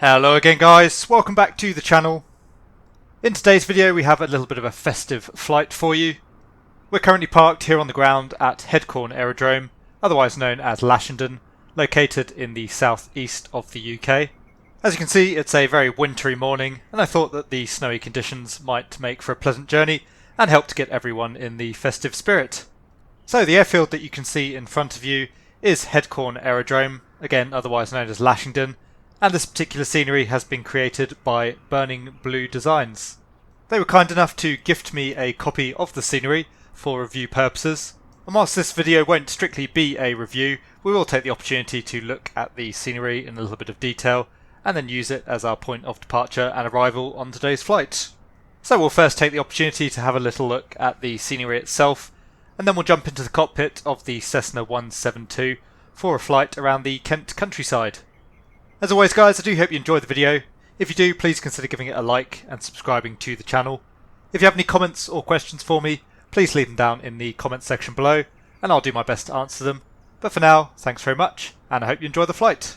Hello again guys, welcome back to the channel. In today's video we have a little bit of a festive flight for you. We're currently parked here on the ground at Headcorn Aerodrome, otherwise known as Lashenden, located in the southeast of the UK. As you can see, it's a very wintry morning, and I thought that the snowy conditions might make for a pleasant journey and help to get everyone in the festive spirit. So the airfield that you can see in front of you is Headcorn Aerodrome, again otherwise known as Lashenden, and this particular scenery has been created by Burning Blue Designs. They were kind enough to gift me a copy of the scenery for review purposes, and whilst this video won't strictly be a review, we will take the opportunity to look at the scenery in a little bit of detail and then use it as our point of departure and arrival on today's flight. So we'll first take the opportunity to have a little look at the scenery itself, and then we'll jump into the cockpit of the Cessna 172 for a flight around the Kent countryside. As always guys, I do hope you enjoyed the video. If you do, please consider giving it a like and subscribing to the channel. If you have any comments or questions for me, please leave them down in the comments section below, and I'll do my best to answer them. But for now, thanks very much, and I hope you enjoy the flight.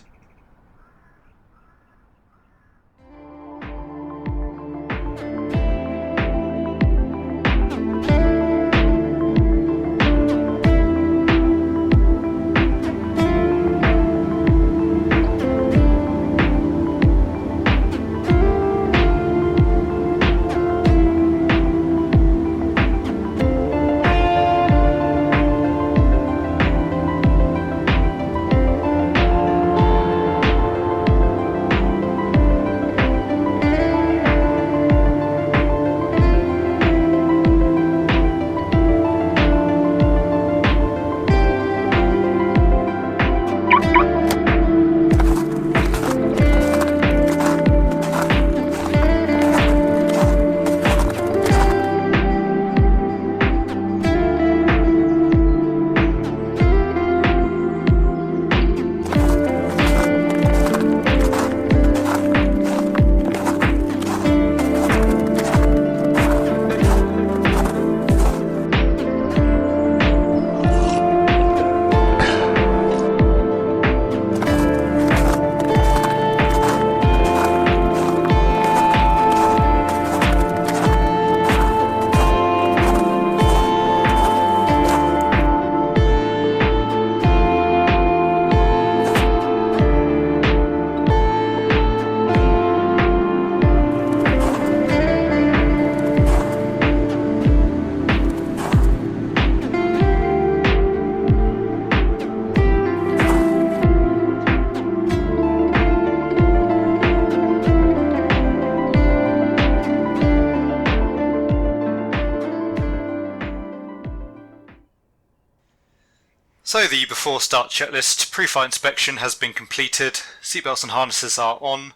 So the before start checklist, pre-flight inspection has been completed, seatbelts and harnesses are on,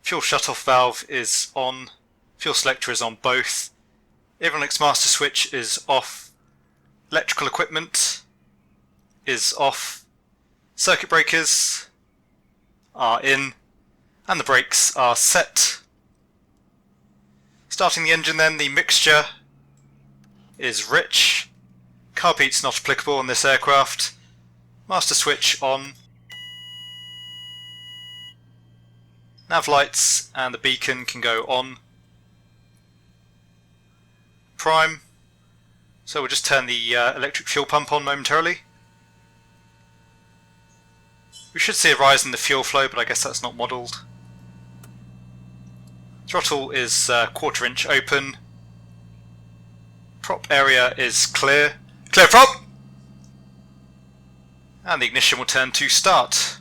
fuel shutoff valve is on, fuel selector is on both, avionics master switch is off, electrical equipment is off, circuit breakers are in, and the brakes are set. Starting the engine then, the mixture is rich. Carb heat's not applicable on this aircraft. Master switch on. Nav lights and the beacon can go on. Prime. So we'll just turn the electric fuel pump on momentarily. We should see a rise in the fuel flow, but I guess that's not modelled. Throttle is 1/4 inch open. Prop area is clear. Clear prop! And the ignition will turn to start.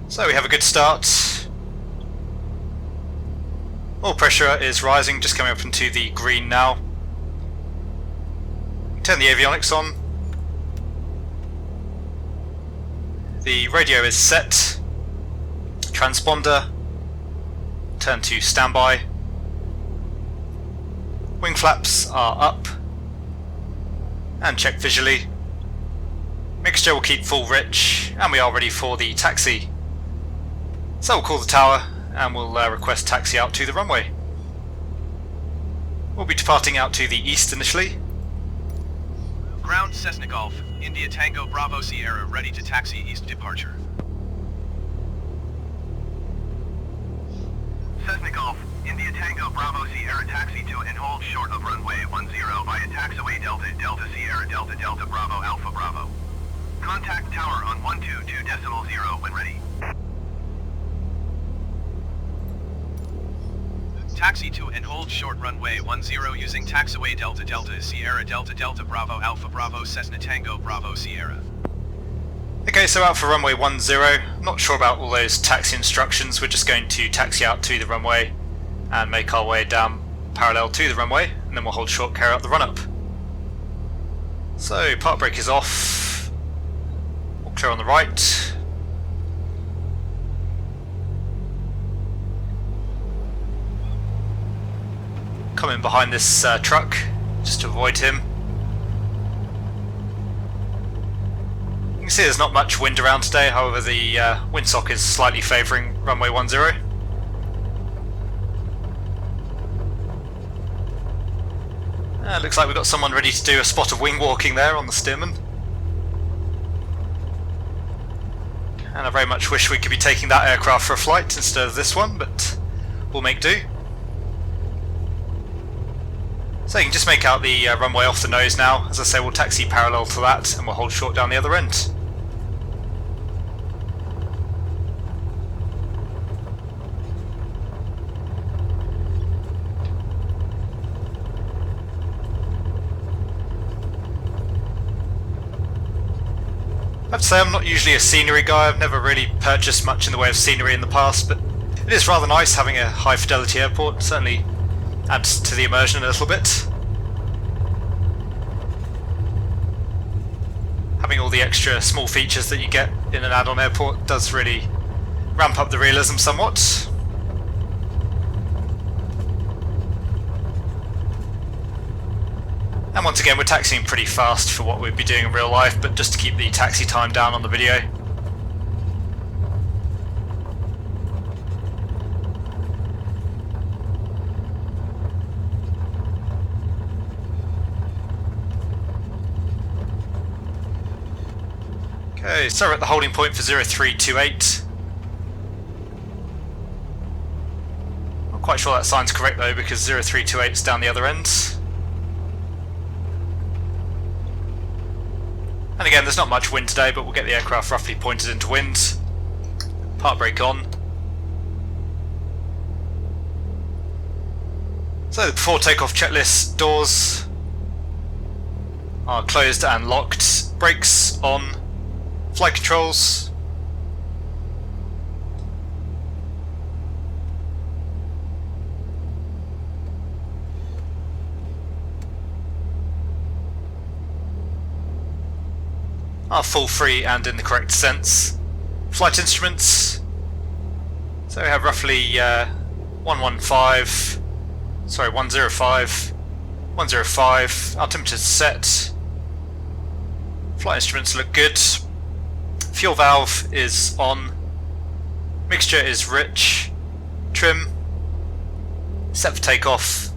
So we have a good start. Oil pressure is rising, just coming up into the green now. Turn the avionics on. The radio is set. Transponder. Turn to standby. Wing flaps are up. And check visually. Mixture will keep full rich, and we are ready for the taxi. So we'll call the tower and we'll request taxi out to the runway. We'll be departing out to the east initially. Ground Cessna Golf, India Tango Bravo Sierra ready to taxi east departure. Cessna Golf, India Tango Bravo Sierra taxi to and hold short of runway 10 via taxiway Delta Delta Sierra Delta Delta Bravo Alpha Bravo. Contact tower on 122.0 when ready. Taxi to and hold short runway 10 using taxiway Delta Delta Sierra Delta Delta Bravo Alpha Bravo Cessna Tango Bravo Sierra. Okay, so out for runway 10. Not sure about all those taxi instructions. We're just going to taxi out to the runway and make our way down parallel to the runway, and then we'll hold short, carry out the run-up. So, park brake is off. All clear on the right. Come in behind this truck, just to avoid him. You can see there's not much wind around today, however the windsock is slightly favouring runway 10. Looks like we've got someone ready to do a spot of wing walking there on the Stearman. And I very much wish we could be taking that aircraft for a flight instead of this one, but we'll make do. So you can just make out the runway off the nose now. As I say, we'll taxi parallel to that and we'll hold short down the other end. I have to say I'm not usually a scenery guy. I've never really purchased much in the way of scenery in the past, but it is rather nice having a high fidelity airport. Certainly adds to the immersion a little bit. Having all the extra small features that you get in an add-on airport does really ramp up the realism somewhat. And once again, we're taxiing pretty fast for what we'd be doing in real life, but just to keep the taxi time down on the video. Okay, so we're at the holding point for 0328. Not quite sure that sign's correct though, because 0328 is down the other end. And again, there's not much wind today, but we'll get the aircraft roughly pointed into wind. Park brake on. So the before takeoff checklist: doors are closed and locked, brakes on, flight controls. Are full free and in the correct sense. Flight instruments. So we have roughly 105, 105. Altimeter's set. Flight instruments look good. Fuel valve is on. Mixture is rich. Trim. Set for takeoff.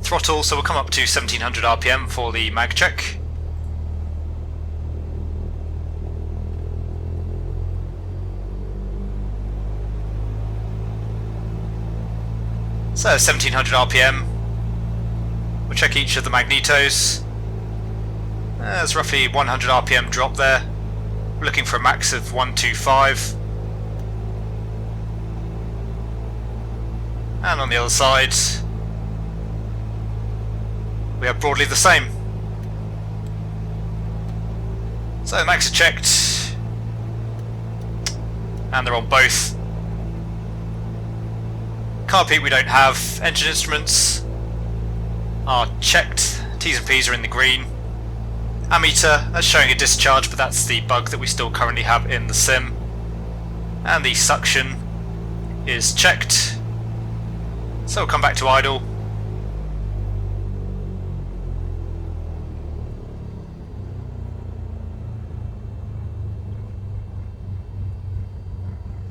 Throttle, so we'll come up to 1700 RPM for the mag check. So 1700 RPM. We'll check each of the magnetos. There's roughly 100 RPM drop there. We're looking for a max of 125. And on the other side, we have broadly the same. So the max are checked, and they're on both. Car peak we don't have. Engine instruments are checked. T's and P's are in the green. Ammeter, that's showing a discharge, but that's the bug that we still currently have in the sim. And the suction is checked. So we'll come back to idle.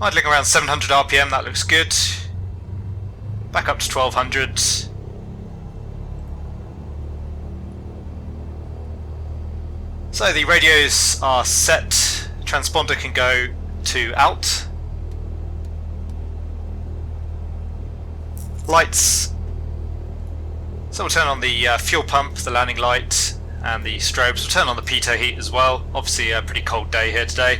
Idling around 700 RPM, that looks good. Back up to 1200. So the radios are set, transponder can go to out. Lights, so we'll turn on the fuel pump, the landing light and the strobes. We'll turn on the pitot heat as well, obviously a pretty cold day here today.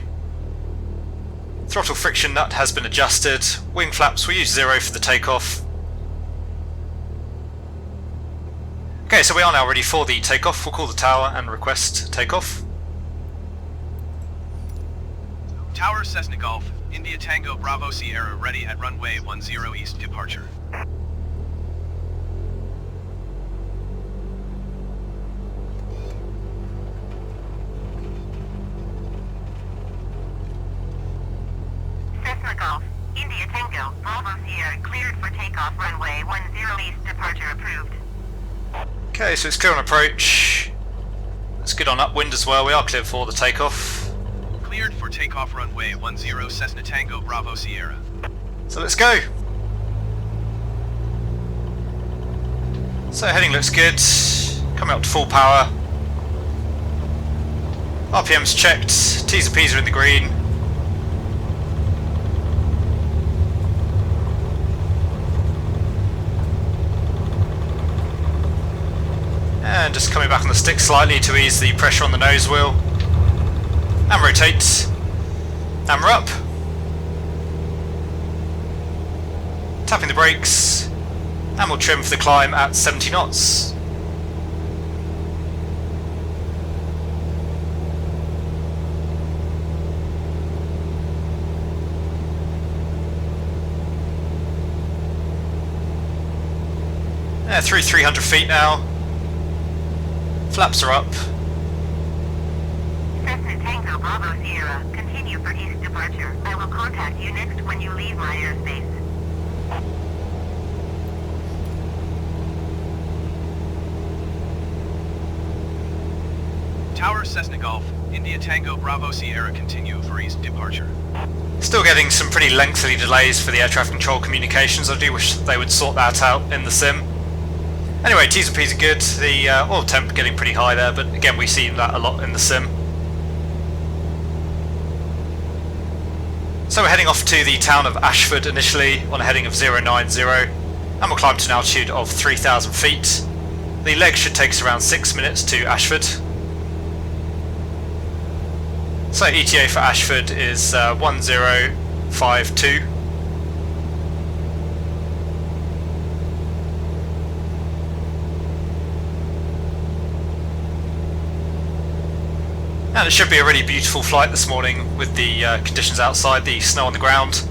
Throttle friction nut has been adjusted, wing flaps we'll use 0 for the takeoff. Okay, so we are now ready for the takeoff. We'll call the tower and request takeoff. Tower Cessna Golf, India Tango Bravo Sierra ready at runway 10 east departure. Cessna Golf, India Tango, Bravo Sierra cleared for takeoff runway 10 east departure approved. Okay, so it's clear on approach. It's good on upwind as well. We are clear for the takeoff. Cleared for takeoff runway 10 Cessna Tango Bravo Sierra. So let's go. So heading looks good. Coming up to full power. RPM's checked. T's and P's are in the green. And just coming back on the stick slightly to ease the pressure on the nose wheel. And rotate. And we're up. Tapping the brakes. And we'll trim for the climb at 70 knots. Through 300 feet now. Flaps are up. Cessna Tango Bravo Sierra, continue for east departure. I will contact you next when you leave my airspace. Tower Cessna Golf, India Tango Bravo Sierra continue for east departure. Still getting some pretty lengthy delays for the air traffic control communications. I do wish they would sort that out in the sim. Anyway, T's and P's are good. The oil temp getting pretty high there, but again we see that a lot in the sim. So we're heading off to the town of Ashford initially on a heading of 090, and we'll climb to an altitude of 3,000 feet. The leg should take us around 6 minutes to Ashford. So ETA for Ashford is 1052. And it should be a really beautiful flight this morning with the conditions outside, the snow on the ground.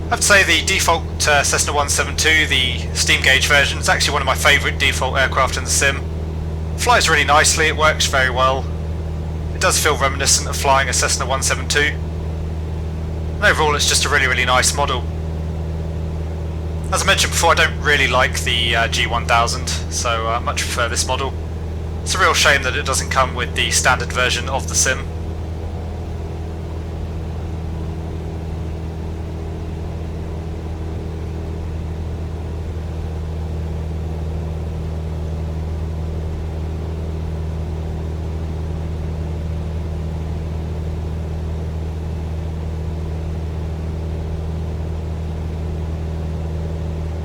I have to say the default Cessna 172, the steam gauge version, is actually one of my favourite default aircraft in the sim. It flies really nicely, it works very well. It does feel reminiscent of flying a Cessna 172. And overall it's just a really nice model. As I mentioned before, I don't really like the G1000, so I much prefer this model. It's a real shame that it doesn't come with the standard version of the sim.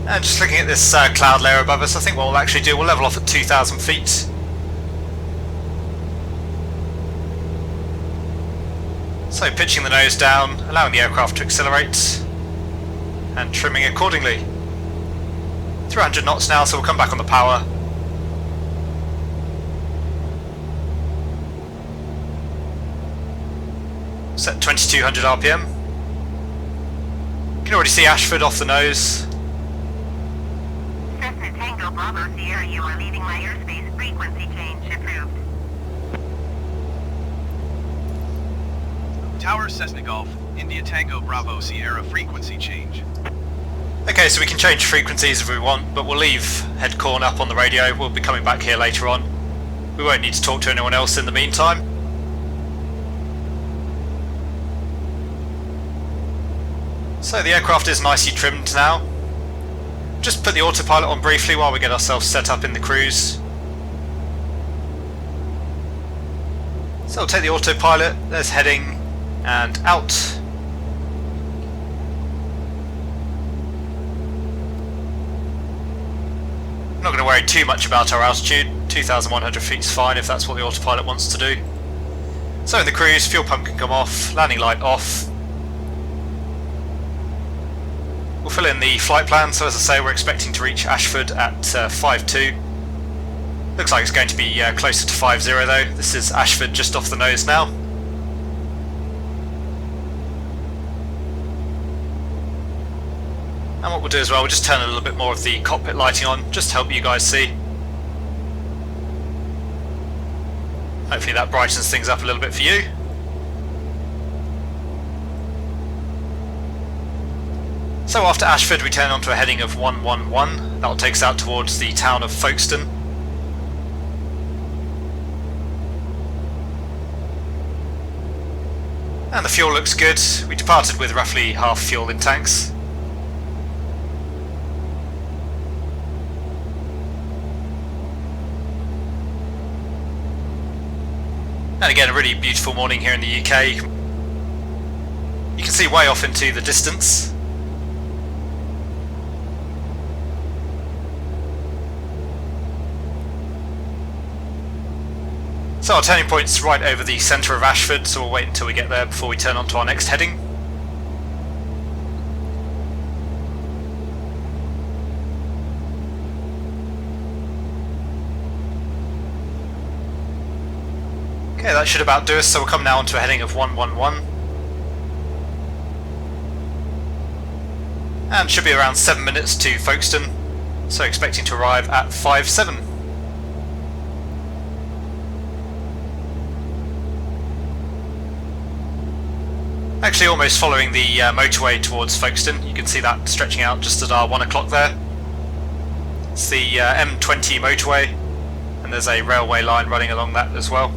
And just looking at this cloud layer above us, I think what we'll actually do, we'll level off at 2,000 feet. So pitching the nose down, allowing the aircraft to accelerate, and trimming accordingly. 300 knots now, so we'll come back on the power. Set 2200 RPM. You can already see Ashford off the nose. Cessna Tango Bravo Sierra, you are leaving my airspace. Frequency change approved. Tower Cessna Golf, India Tango Bravo Sierra frequency change. Okay, so we can change frequencies if we want, but we'll leave Headcorn up on the radio. We'll be coming back here later on. We won't need to talk to anyone else in the meantime. So the aircraft is nicely trimmed now. Just put the autopilot on briefly while we get ourselves set up in the cruise. So we'll take the autopilot, there's heading and out. I'm not going to worry too much about our altitude. 2,100 feet is fine if that's what the autopilot wants to do. So in the cruise, fuel pump can come off, landing light off. We'll fill in the flight plan, so as I say we're expecting to reach Ashford at 5.2. Looks like it's going to be closer to 5.0 though. This is Ashford just off the nose now. And what we'll do as well, we'll just turn a little bit more of the cockpit lighting on, just to help you guys see. Hopefully that brightens things up a little bit for you. So after Ashford we turn onto a heading of 111, that will take us out towards the town of Folkstone. And the fuel looks good, we departed with roughly half fuel in tanks. And again a really beautiful morning here in the UK. You can see way off into the distance. So our turning point's right over the centre of Ashford, so we'll wait until we get there before we turn on to our next heading. Okay, that should about do us, so we'll come now onto a heading of 111. And should be around 7 minutes to Folkstone, so expecting to arrive at 5.7. Actually almost following the motorway towards Folkstone. You can see that stretching out just at our 1 o'clock there. It's the M20 motorway, and there's a railway line running along that as well.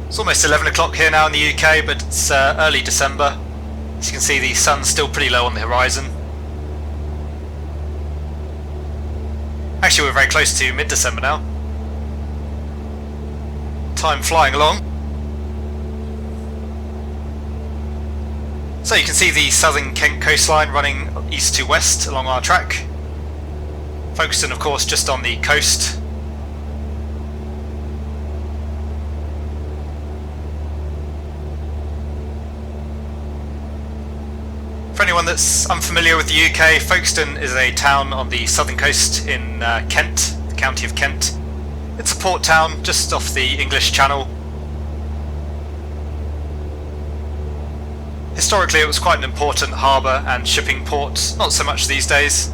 It's almost 11 o'clock here now in the UK, but it's early December. As you can see, the sun's still pretty low on the horizon. Actually, we're very close to mid-December now. Time flying along. So you can see the southern Kent coastline running east to west along our track. Folkestone, of course, just on the coast. For anyone that's unfamiliar with the UK, Folkstone is a town on the southern coast in Kent, the county of Kent. It's a port town just off the English Channel. Historically it was quite an important harbour and shipping port, not so much these days.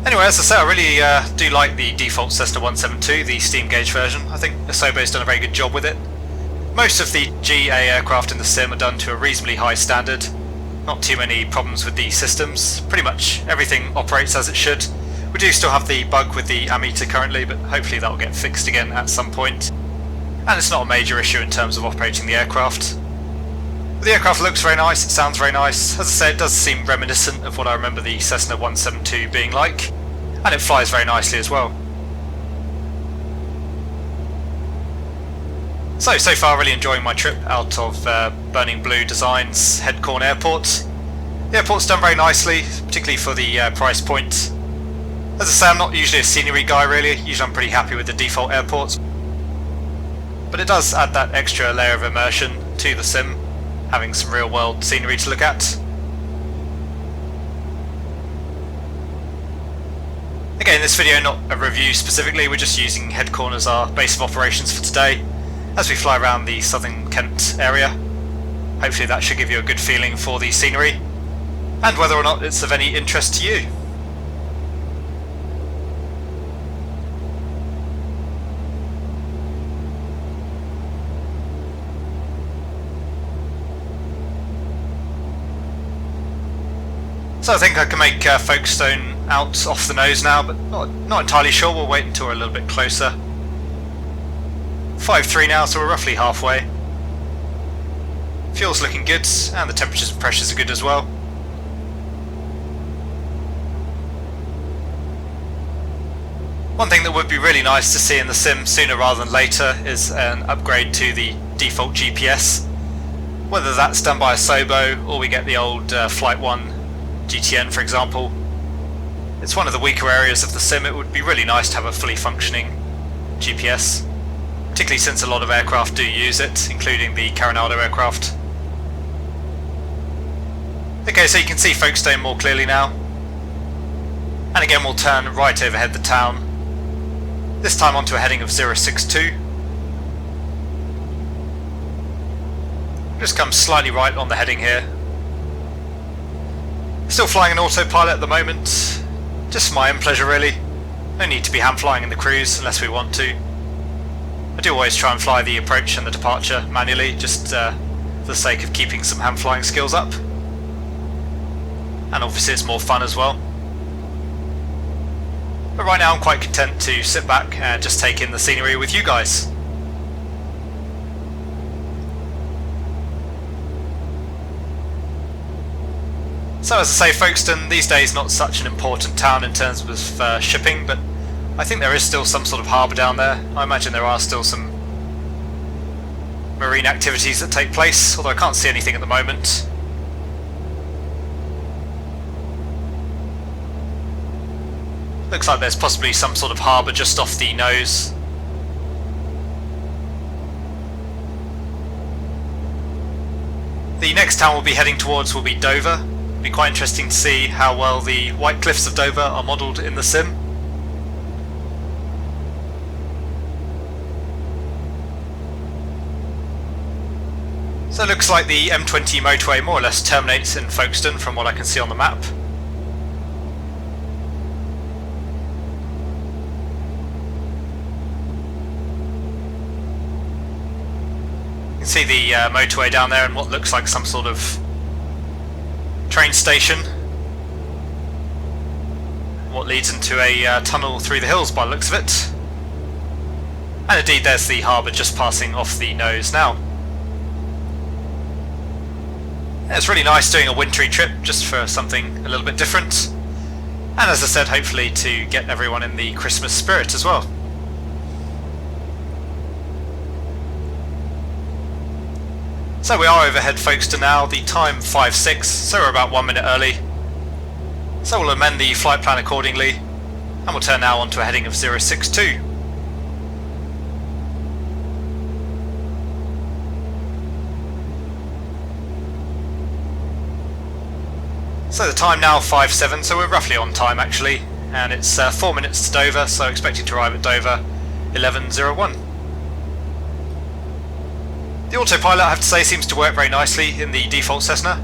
Anyway, as I say, I really do like the default Cessna 172, the steam gauge version. I think Asobo's done a very good job with it. Most of the GA aircraft in the sim are done to a reasonably high standard. Not too many problems with the systems. Pretty much everything operates as it should. We do still have the bug with the ammeter currently, but hopefully that will get fixed again at some point. And it's not a major issue in terms of operating the aircraft. The aircraft looks very nice, it sounds very nice. As I say, it does seem reminiscent of what I remember the Cessna 172 being like. And it flies very nicely as well. So far really enjoying my trip out of Burning Blue Designs Headcorn Airport. The airport's done very nicely, particularly for the price point. As I say, I'm not usually a scenery guy really, usually I'm pretty happy with the default airports. But it does add that extra layer of immersion to the sim, having some real world scenery to look at. Again, this video not a review specifically, we're just using Headcorn as our base of operations for today as we fly around the southern Kent area. Hopefully that should give you a good feeling for the scenery and whether or not it's of any interest to you. So I think I can make Folkstone out off the nose now, but not entirely sure. We'll wait until we're a little bit closer. 5.3 now, so we're roughly halfway. Fuel's looking good, and the temperatures and pressures are good as well. One thing that would be really nice to see in the sim sooner rather than later is an upgrade to the default GPS. Whether that's done by a Sobo or we get the old Flight 1 GTN, for example. It's one of the weaker areas of the sim. It would be really nice to have a fully functioning GPS, particularly since a lot of aircraft do use it, including the Coronado aircraft. Okay, so you can see Folkstone more clearly now. And again we'll turn right overhead the town, this time onto a heading of 062. Just come slightly right on the heading here. Still flying an autopilot at the moment, just for my own pleasure really. No need to be hand flying in the cruise unless we want to. I do always try and fly the approach and the departure manually, just for the sake of keeping some hand flying skills up. And obviously it's more fun as well. But right now I'm quite content to sit back and just take in the scenery with you guys. So as I say, Folkstone these days not such an important town in terms of shipping, but I think there is still some sort of harbour down there. I imagine there are still some marine activities that take place, although I can't see anything at the moment. Looks like there's possibly some sort of harbour just off the nose. The next town we'll be heading towards will be Dover. It'll be quite interesting to see how well the White Cliffs of Dover are modelled in the sim. So it looks like the M20 motorway more or less terminates in Folkstone from what I can see on the map. You can see the motorway down there and what looks like some sort of train station. What leads into a tunnel through the hills by the looks of it. And indeed there's the harbour just passing off the nose now. It's really nice doing a wintry trip just for something a little bit different. And as I said, hopefully to get everyone in the Christmas spirit as well. So we are overhead Folkestone now, the time 5:06, so we're about 1 minute early. So we'll amend the flight plan accordingly, and we'll turn now onto a heading of 062. So the time now 5:07, so we're roughly on time actually, and it's 4 minutes to Dover, so expecting to arrive at Dover 11:01. The autopilot, I have to say, seems to work very nicely in the default Cessna.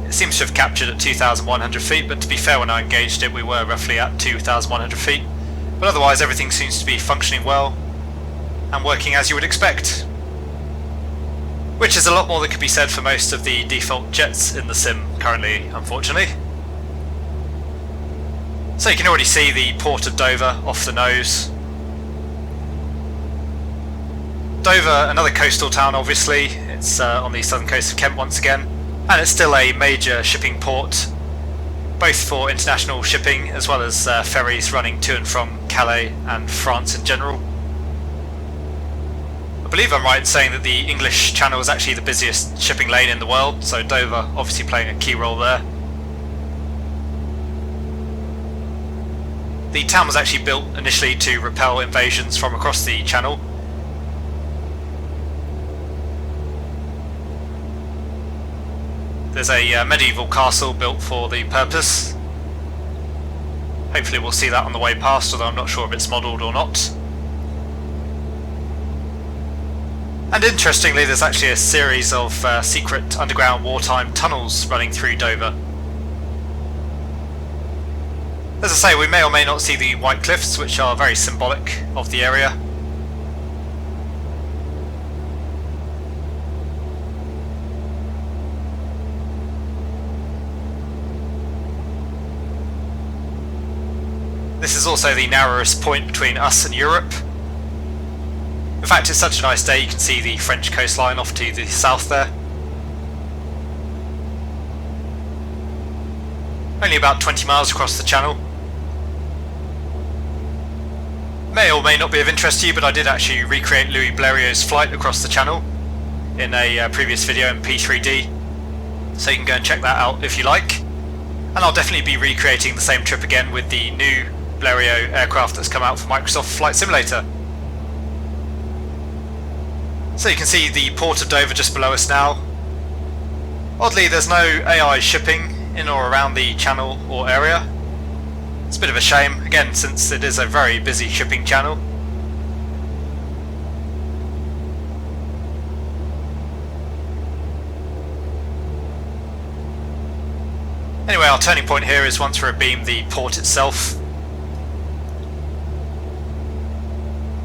It seems to have captured at 2,100 feet, but to be fair, when I engaged it we were roughly at 2,100 feet. But otherwise everything seems to be functioning well and working as you would expect. Which is a lot more that could be said for most of the default jets in the sim currently, unfortunately. So you can already see the port of Dover off the nose. Dover, another coastal town obviously, it's on the southern coast of Kent once again, and it's still a major shipping port, both for international shipping as well as ferries running to and from Calais and France in general. I believe I'm right in saying that the English Channel is actually the busiest shipping lane in the world, so Dover obviously playing a key role there. The town was actually built initially to repel invasions from across the Channel. There's a medieval castle built for the purpose. Hopefully we'll see that on the way past, although I'm not sure if it's modelled or not. And interestingly, there's actually a series of secret underground wartime tunnels running through Dover. As I say, we may or may not see the White Cliffs, which are very symbolic of the area. This is also the narrowest point between us and Europe. In fact, it's such a nice day, you can see the French coastline off to the south there. Only about 20 miles across the channel. May or may not be of interest to you, but I did actually recreate Louis Blériot's flight across the channel in a previous video in P3D, so you can go and check that out if you like. And I'll definitely be recreating the same trip again with the new Blériot aircraft that's come out for Microsoft Flight Simulator. So you can see the port of Dover just below us now. Oddly, there's no AI shipping in or around the channel or area. It's a bit of a shame, again, since it is a very busy shipping channel. Anyway, our turning point here is once we're abeam the port itself.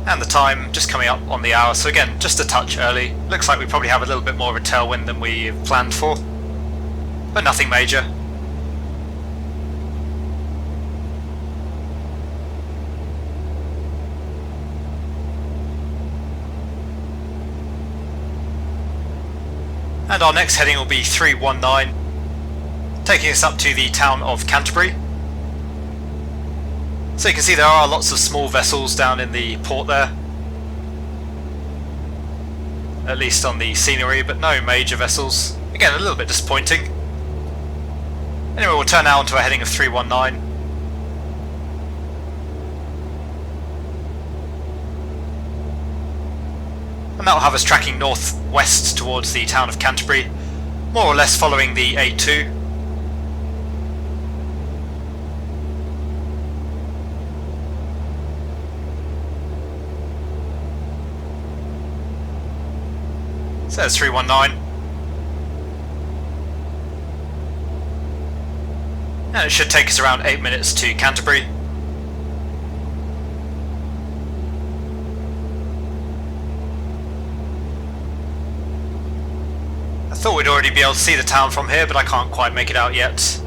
And the time just coming up on the hour, so again, just a touch early. Looks like we probably have a little bit more of a tailwind than we planned for, but nothing major. And our next heading will be 319, taking us up to the town of Canterbury. So you can see there are lots of small vessels down in the port there, at least on the scenery, but no major vessels. Again, a little bit disappointing. Anyway, we'll turn now onto a heading of 319. And that will have us tracking northwest towards the town of Canterbury, more or less following the A2. So there's 319. And it should take us around 8 minutes to Canterbury. I thought we'd already be able to see the town from here, but I can't quite make it out yet.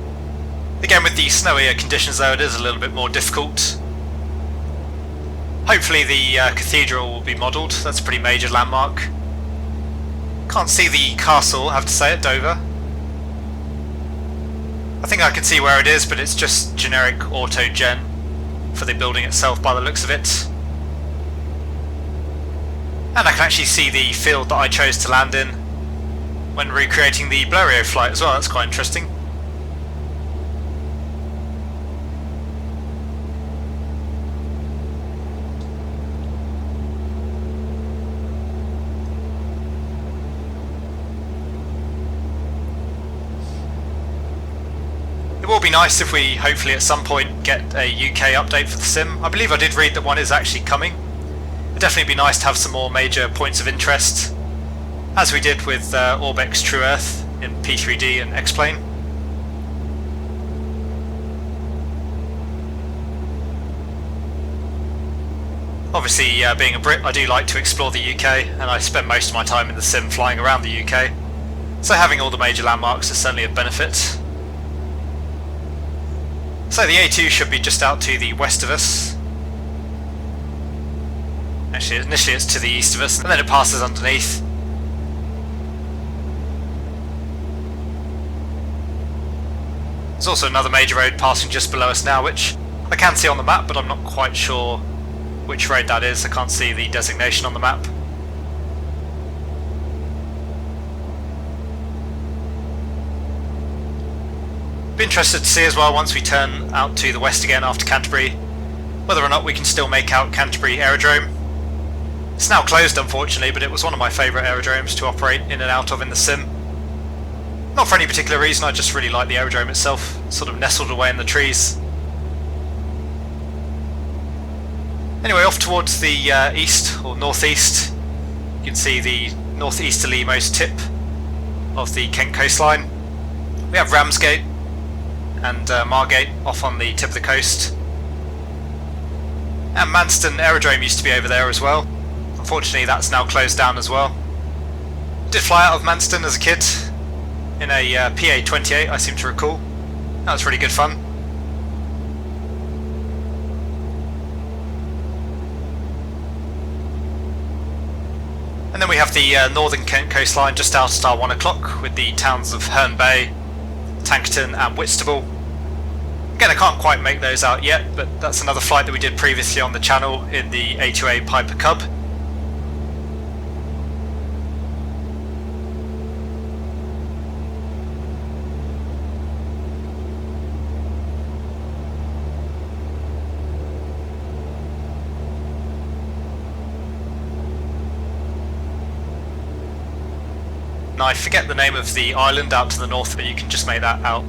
Again, with the snowier conditions though, it is a little bit more difficult. Hopefully the cathedral will be modelled. That's a pretty major landmark. Can't see the castle, I have to say, at Dover. I think I can see where it is, but it's just generic auto-gen for the building itself by the looks of it. And I can actually see the field that I chose to land in when recreating the Blériot flight as well. That's quite interesting. It will be nice if we hopefully at some point get a UK update for the sim. I believe I did read that one is actually coming. It'd definitely be nice to have some more major points of interest, as we did with Orbex True Earth in P3D and X-Plane. Obviously, being a Brit, I do like to explore the UK, and I spend most of my time in the sim flying around the UK, so having all the major landmarks is certainly a benefit. So the A2 should be just out to the west of us. Actually, initially it's to the east of us, and then it passes underneath. There's also another major road passing just below us now, which I can see on the map, but I'm not quite sure which road that is. I can't see the designation on the map. Be interested to see as well, once we turn out to the west again after Canterbury, whether or not we can still make out Canterbury Aerodrome. It's now closed unfortunately, but it was one of my favourite aerodromes to operate in and out of in the sim. Not for any particular reason, I just really like the aerodrome itself, sort of nestled away in the trees. Anyway, off towards the east, or northeast, you can see the northeasterly most tip of the Kent coastline. We have Ramsgate and Margate off on the tip of the coast. And Manston Aerodrome used to be over there as well. Unfortunately that's now closed down as well. Did fly out of Manston as a kid in a PA-28, I seem to recall. That was really good fun. And then we have the northern Kent coastline just out at our 1 o'clock with the towns of Herne Bay, Tankerton and Whitstable. Again, I can't quite make those out yet, but that's another flight that we did previously on the channel in the A2A Piper Cub. I forget the name of the island out to the north, but you can just make that out.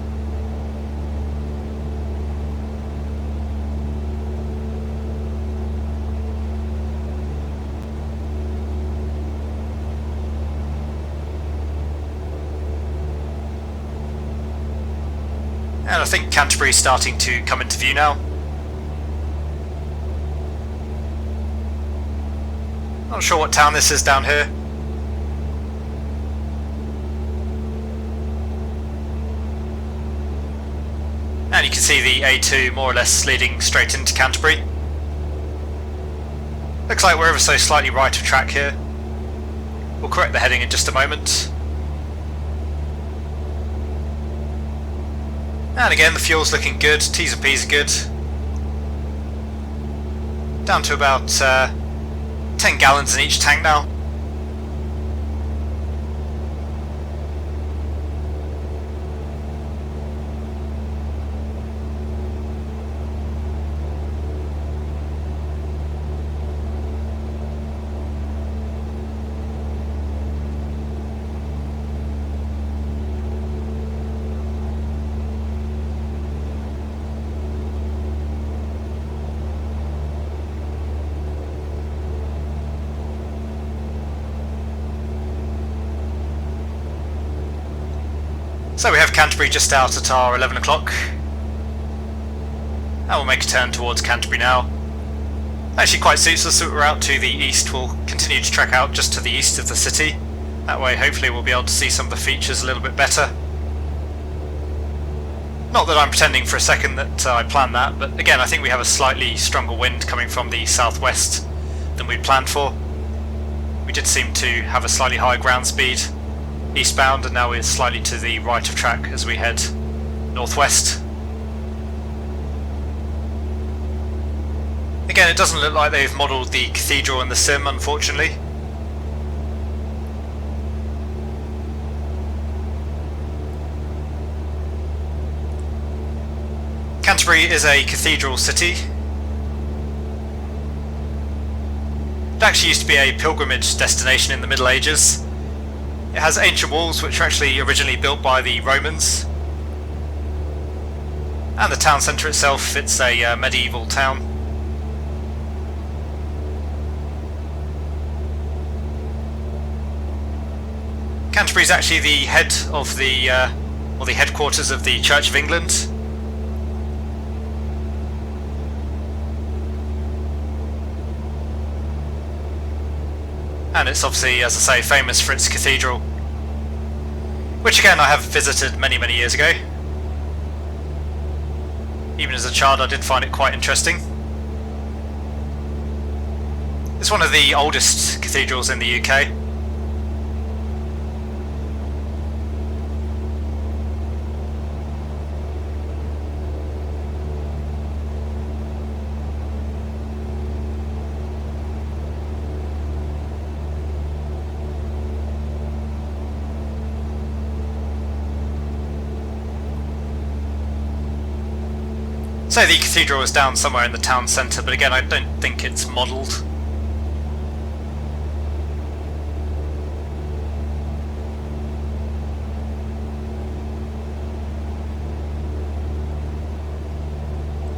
And I think Canterbury is starting to come into view now. Not sure what town this is down here. And you can see the A2 more or less leading straight into Canterbury. Looks like we're ever so slightly right of track here. We'll correct the heading in just a moment. And again, the fuel's looking good, T's and P's are good. Down to about 10 gallons in each tank now. So we have Canterbury just out at our 11 o'clock. And we'll make a turn towards Canterbury now. Actually quite suits us that we're out to the east. We'll continue to trek out just to the east of the city. That way hopefully we'll be able to see some of the features a little bit better. Not that I'm pretending for a second that I planned that, but again I think we have a slightly stronger wind coming from the southwest than we'd planned for. We did seem to have a slightly higher ground speed eastbound, and now we're slightly to the right of track as we head northwest. Again, it doesn't look like they've modelled the cathedral in the sim, unfortunately. Canterbury is a cathedral city. It actually used to be a pilgrimage destination in the Middle Ages. It has ancient walls which were actually originally built by the Romans. And the town centre itself, it's a medieval town. Canterbury is actually the head of the, or the headquarters of the Church of England. And it's obviously, as I say, famous for its cathedral, which again I have visited many years ago. Even as a child I did find it quite interesting. It's one of the oldest cathedrals in the UK. So the cathedral is down somewhere in the town centre, but again I don't think it's modelled.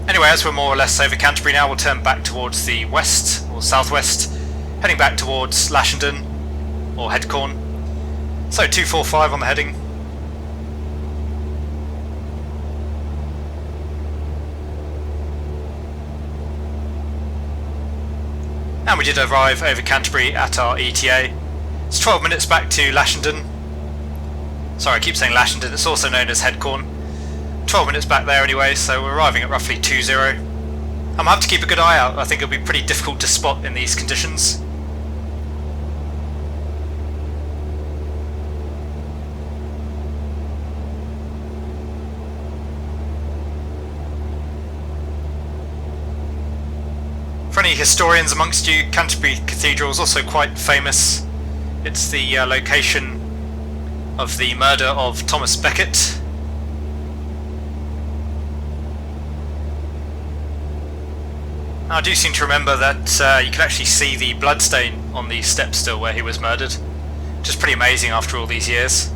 Anyway, as we're more or less over Canterbury now, we'll turn back towards the west, or southwest, heading back towards Lashenden, or Headcorn. So 245 on the heading. And we did arrive over Canterbury at our ETA. It's 12 minutes back to Lashenden. Sorry, I keep saying Lashenden, it's also known as Headcorn. 12 minutes back there anyway, so we're arriving at roughly 20. I'm gonna have to keep a good eye out. I think it'll be pretty difficult to spot in these conditions. any historians amongst you, Canterbury Cathedral is also quite famous. It's the location of the murder of Thomas Becket. Now, I do seem to remember that you can actually see the bloodstain on the steps still where he was murdered, which is pretty amazing after all these years.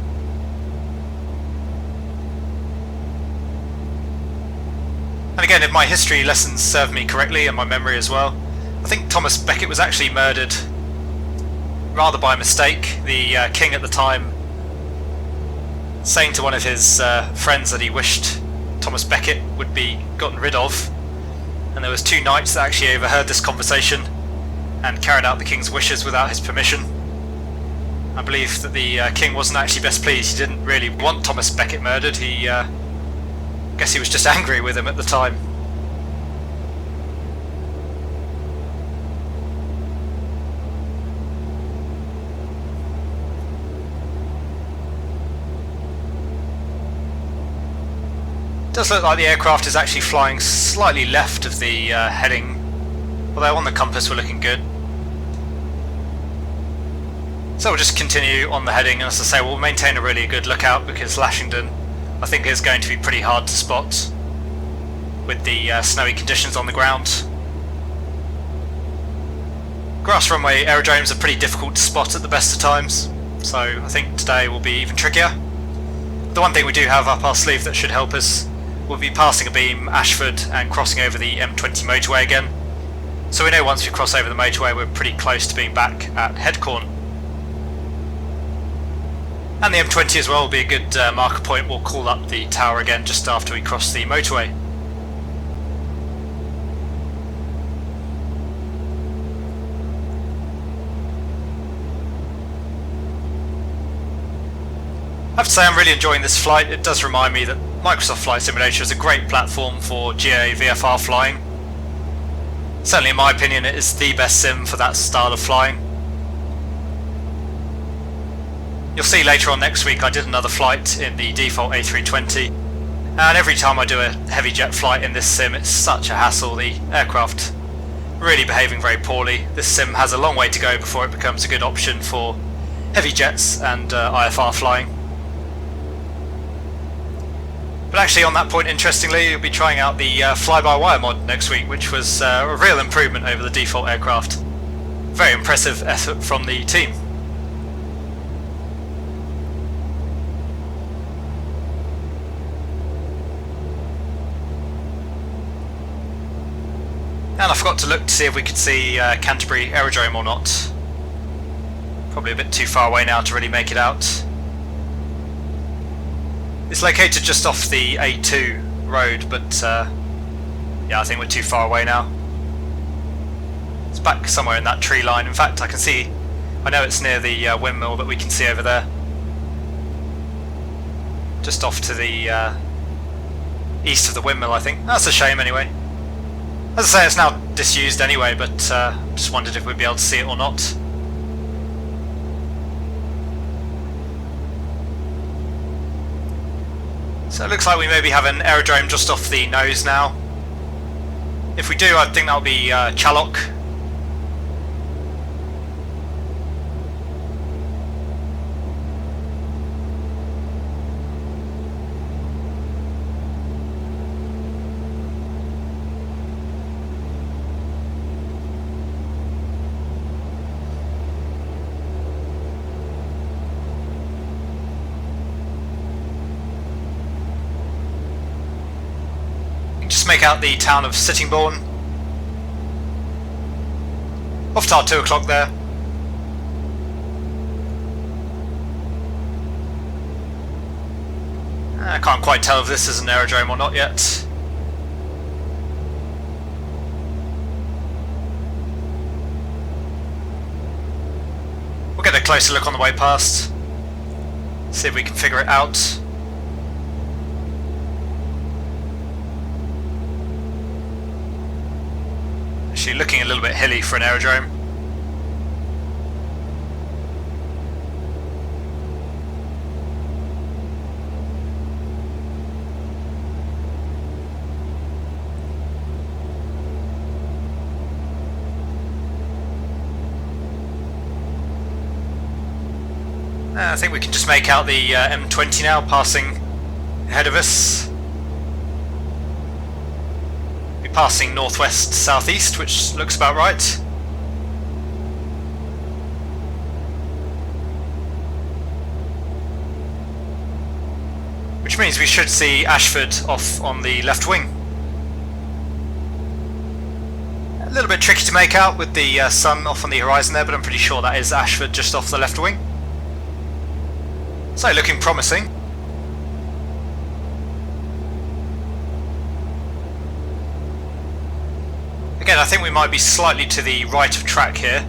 And again, if my history lessons serve me correctly, and my memory as well, I think Thomas Becket was actually murdered rather by mistake. The king at the time saying to one of his friends that he wished Thomas Becket would be gotten rid of, and there was 2 knights that actually overheard this conversation and carried out the king's wishes without his permission. I believe that the king wasn't actually best pleased. He didn't really want Thomas Becket murdered. He guess he was just angry with him at the time. It does look like the aircraft is actually flying slightly left of the heading, although on the compass we're looking good. So we'll just continue on the heading, and as I say, we'll maintain a really good lookout because Lashenden, I think, is going to be pretty hard to spot with the snowy conditions on the ground. Grass runway aerodromes are pretty difficult to spot at the best of times, so I think today will be even trickier. The one thing we do have up our sleeve that should help us will be passing a beam Ashford and crossing over the M20 motorway again. So we know once we cross over the motorway we're pretty close to being back at Headcorn. And the M20 as well will be a good marker point. We'll call up the tower again just after we cross the motorway. I have to say I'm really enjoying this flight. It does remind me that Microsoft Flight Simulator is a great platform for GA VFR flying. Certainly in my opinion it is the best sim for that style of flying. You'll see later on next week I did another flight in the default A320, and every time I do a heavy jet flight in this sim it's such a hassle. The aircraft really behaving very poorly. This sim has a long way to go before it becomes a good option for heavy jets and IFR flying. But actually on that point, interestingly, you'll be trying out the fly-by-wire mod next week, which was a real improvement over the default aircraft. Very impressive effort from the team. And I forgot to look to see if we could see Canterbury aerodrome or not. Probably a bit too far away now to really make it out. It's located just off the A2 road, but yeah, I think we're too far away now. It's back somewhere in that tree line. In fact, I know it's near the windmill that we can see over there. Just off to the east of the windmill, I think. That's a shame anyway. As I say, it's now disused anyway, but just wondered if we'd be able to see it or not. So it looks like we maybe have an aerodrome just off the nose now. If we do, I think that'll be Challock. Just make out the town of Sittingbourne. Off to our 2 o'clock there. I can't quite tell if this is an aerodrome or not yet. We'll get a closer look on the way past. See if we can figure it out. Actually looking a little bit hilly for an aerodrome. I think we can just make out the M20 now passing ahead of us. Be passing northwest southeast, which looks about right. Which means we should see Ashford off on the left wing. A little bit tricky to make out with the sun off on the horizon there, but I'm pretty sure that is Ashford just off the left wing. So looking promising. Again, I think we might be slightly to the right of track here.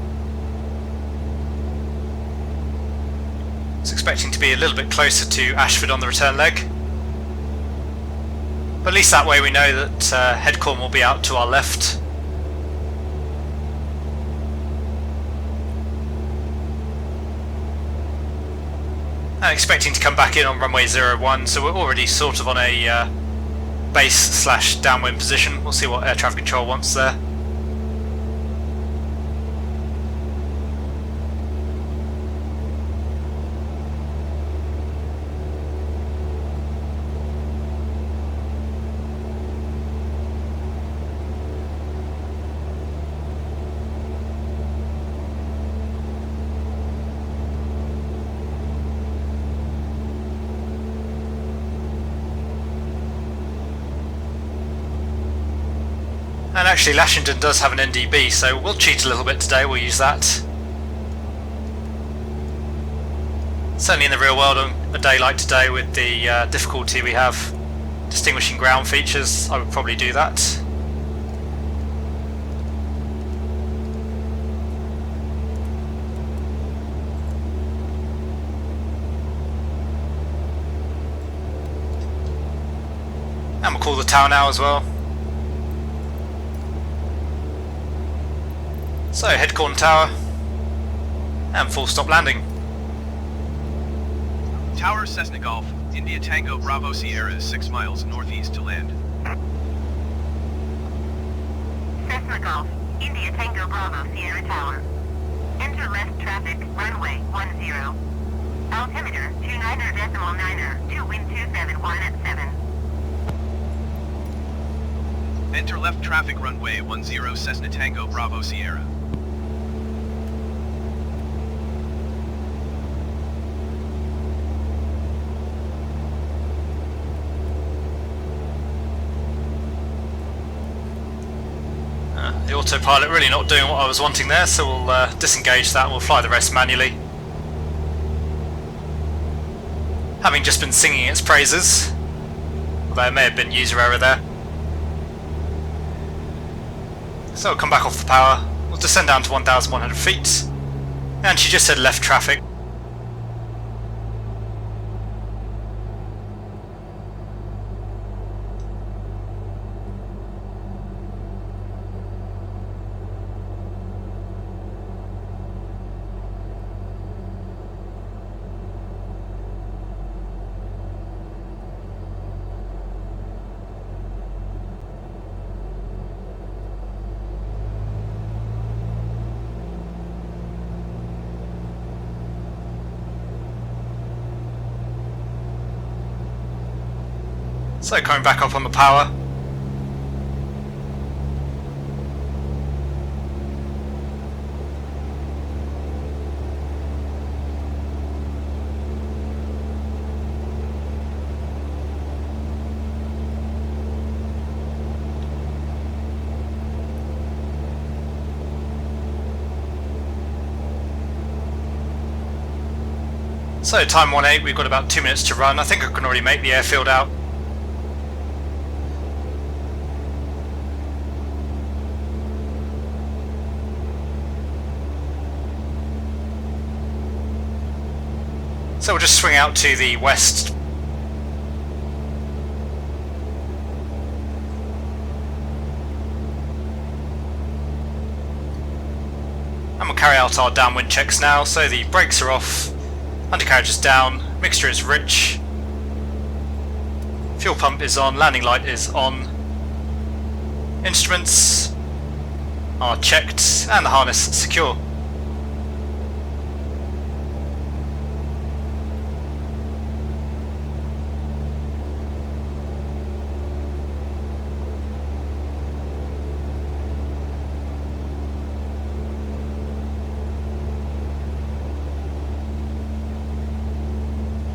I was expecting to be a little bit closer to Ashford on the return leg. But at least that way we know that Headcorn will be out to our left. And expecting to come back in on runway 01, so we're already sort of on a base / downwind position. We'll see what air traffic control wants there. And actually Lashenden does have an NDB, so we'll cheat a little bit today, we'll use that. Certainly in the real world, on a day like today with the difficulty we have distinguishing ground features, I would probably do that. And we'll call the tower now as well. So, Headcorn Tower, and full stop landing. Tower Cessna Golf, India Tango Bravo Sierra is 6 miles northeast to land. Cessna Golf, India Tango Bravo Sierra Tower. Enter left traffic, runway 10. Altimeter 29.9er, to wind 271 at 7. Enter left traffic runway 10 Cessna Tango Bravo Sierra. The autopilot really not doing what I was wanting there, so we'll disengage that and we'll fly the rest manually. Having just been singing its praises, although there may have been user error there. So we'll come back off the power, we'll descend down to 1,100 feet, and she just said left traffic. So coming back up on the power. So time 1-8, we've got about 2 minutes to run. I think I can already make the airfield out. So we'll just swing out to the west. And we'll carry out our downwind checks now. So the brakes are off, undercarriage is down, mixture is rich, fuel pump is on, landing light is on, instruments are checked, and the harness secure.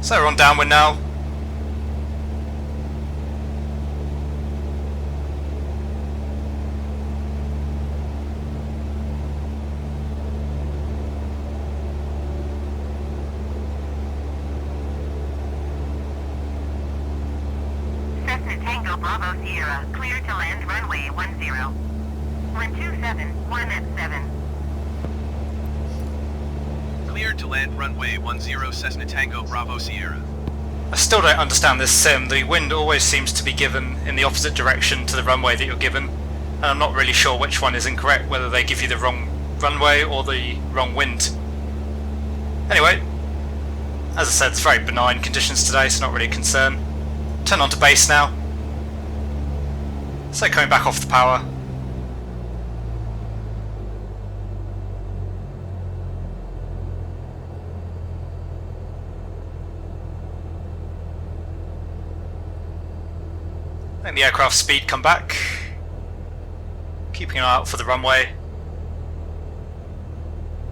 So we're on downwind now. Cessna Tango Bravo Sierra, clear to land runway 10. 127, 1 at 7. Cleared to land runway 10 Cessna Tango Bravo Sierra. I still don't understand this sim. The wind always seems to be given in the opposite direction to the runway that you're given, and I'm not really sure which one is incorrect, whether they give you the wrong runway or the wrong wind. Anyway, as I said, it's very benign conditions today, so not really a concern. Turn on to base now. So coming back off the power. Letting the aircraft speed come back. Keeping an eye out for the runway.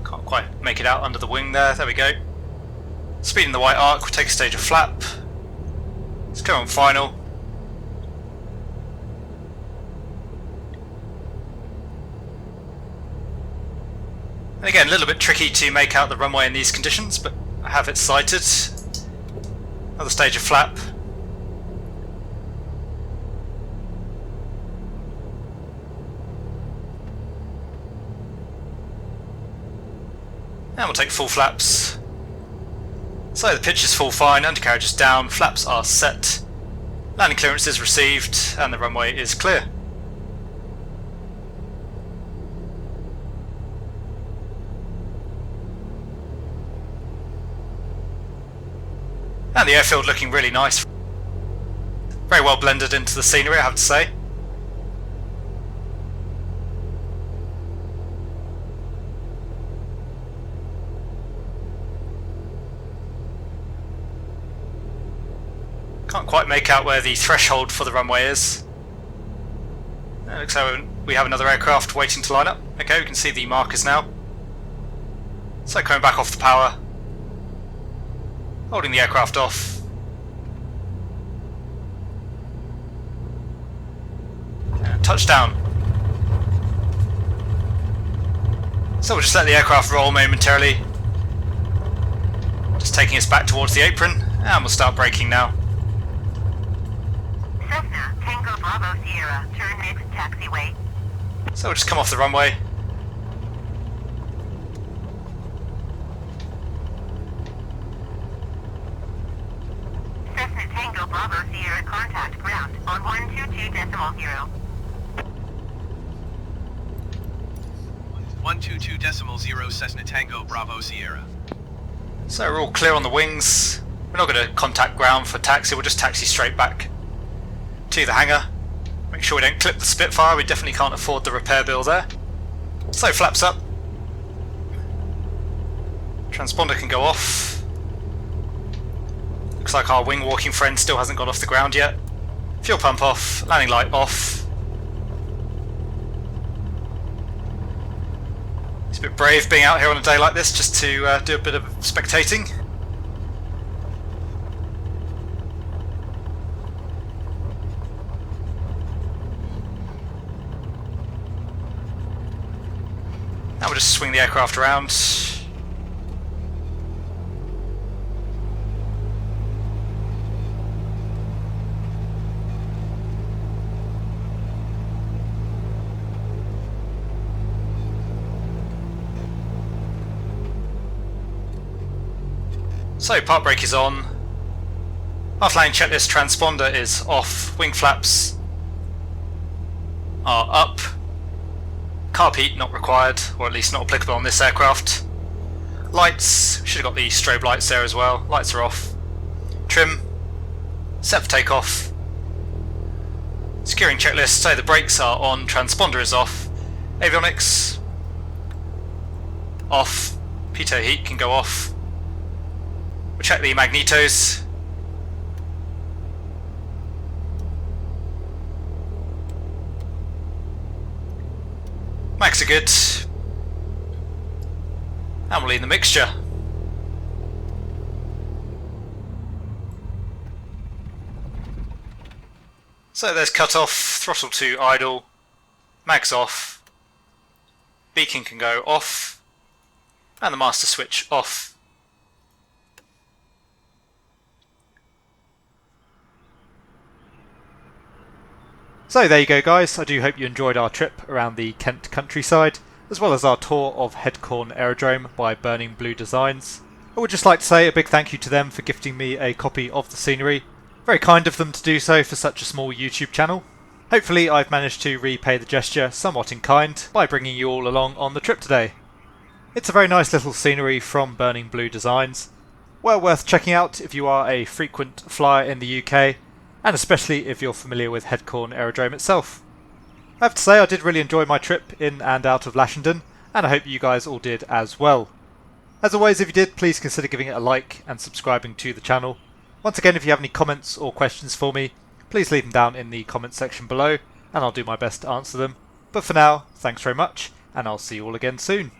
Can't quite make it out under the wing there. There we go. Speed in the white arc. We'll take a stage of flap. Let's go on final. And again, a little bit tricky to make out the runway in these conditions, but I have it sighted. Another stage of flap. And we'll take full flaps. So the pitch is full fine, undercarriage is down, flaps are set, landing clearance is received, and the runway is clear. And the airfield looking really nice. Very well blended into the scenery, I have to say. Can't quite make out where the threshold for the runway is. It looks like we have another aircraft waiting to line up. Okay, we can see the markers now. So coming back off the power. Holding the aircraft off. And touchdown. So we'll just let the aircraft roll momentarily. Just taking us back towards the apron, and we'll start braking now. Cessna Tango Bravo Sierra, turn next taxiway. So we'll just come off the runway. Cessna Tango Bravo Sierra, contact ground on 122.0. 122.0 Cessna Tango Bravo Sierra. So we're all clear on the wings. We're not going to contact ground for taxi, we'll just taxi straight back to the hangar. Make sure we don't clip the Spitfire, we definitely can't afford the repair bill there. So flaps up. Transponder can go off. Looks like our wing walking friend still hasn't got off the ground yet. Fuel pump off, landing light off. It's a bit brave being out here on a day like this just to do a bit of spectating. Now we'll just swing the aircraft around. So park brake is on. After landing checklist, transponder is off. Wing flaps are up. Carb heat not required, or at least not applicable on this aircraft. Lights, should have got the strobe lights there as well. Lights are off. Trim, set for takeoff. Securing checklist, so the brakes are on, transponder is off. Avionics off. Pitot heat can go off. We'll check the magnetos. Mags are good. And we'll leave the mixture. So there's cut off, throttle to idle, mags off, beacon can go off, and the master switch off. So there you go guys, I do hope you enjoyed our trip around the Kent countryside, as well as our tour of Headcorn Aerodrome by Burning Blue Designs. I would just like to say a big thank you to them for gifting me a copy of the scenery. Very kind of them to do so for such a small YouTube channel. Hopefully I've managed to repay the gesture somewhat in kind by bringing you all along on the trip today. It's a very nice little scenery from Burning Blue Designs, well worth checking out if you are a frequent flyer in the UK, and especially if you're familiar with Headcorn Aerodrome itself. I have to say I did really enjoy my trip in and out of Lashenden, and I hope you guys all did as well. As always, if you did, please consider giving it a like and subscribing to the channel. Once again, if you have any comments or questions for me, please leave them down in the comments section below, and I'll do my best to answer them. But for now, thanks very much, and I'll see you all again soon.